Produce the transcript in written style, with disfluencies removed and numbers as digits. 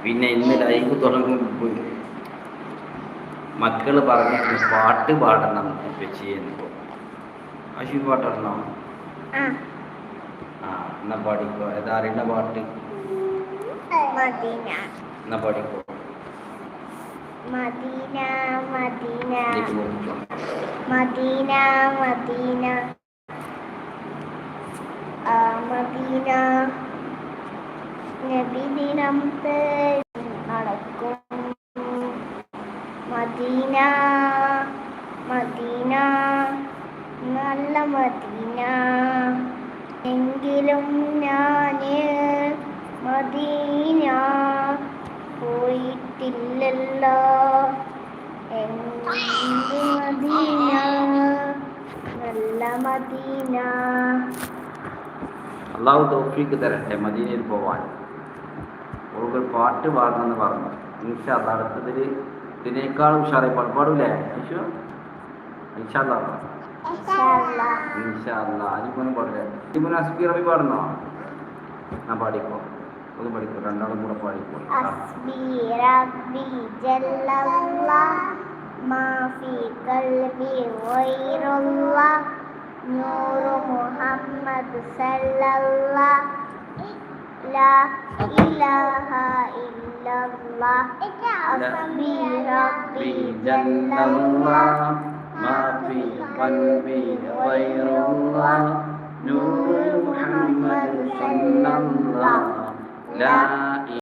പിന്നെ ഇന്ന് ലൈവ് തുടങ്ങുമ്പോൾ മക്കൾ പറഞ്ഞു പാട്ട് പാടണം ചെയ്യുന്നു. അശി പാട്ടിടണോ? ആ എന്നാ പാടിക്കോ. ഏതാ അറിയുന്ന പാട്ട്? എന്നാ പാടിക്കോ. Medina Medina Medina Medina Medina Nabidinam നടക്കും. മദീന മദീന നല്ല മദീന എങ്കിലും ഞാന് മദീന പോയിട്ടില്ലല്ലോ. എന്ത് മദീന നല്ല മദീന. അള്ളാഹു തൗഫീഖ് തരട്ടെ മദീനയിൽ പോവാൻ. ഒരു പാട്ട് പാടണമെന്ന് പറഞ്ഞു. ഇൻഷാ അല്ലാഹ് അടുത്തതിൽ ഇതിനേക്കാളും ഉഷാറായി പാടൂലേ? ഇൻഷാ അല്ലാഹ് അജിമോനും പാടില്ലേ? അജിമോൻ അസ്ബി റബി പാടുന്നോ? ഞാൻ പാടിക്കോ. അത് പഠിക്കോ. രണ്ടാളും കൂടെ പാടിക്കോ. അസ്ബി റബ്ബി ജല്ലല്ലാഹ് മാ ഫീ ഖൽബി ഗൈറുല്ലാഹ് നൂറു മുഹമ്മദ് സല്ലല്ലാഹ് ലാ ഇലാഹ ഇല്ലല്ലാഹ്. അസ്ബി റബ്ബി ജല്ലല്ലാഹ് മാ ഫീ ഖൽബി ഗൈറുല്ലാഹ് നൂറു മുഹമ്മദ് സല്ലല്ലാഹ് ലാ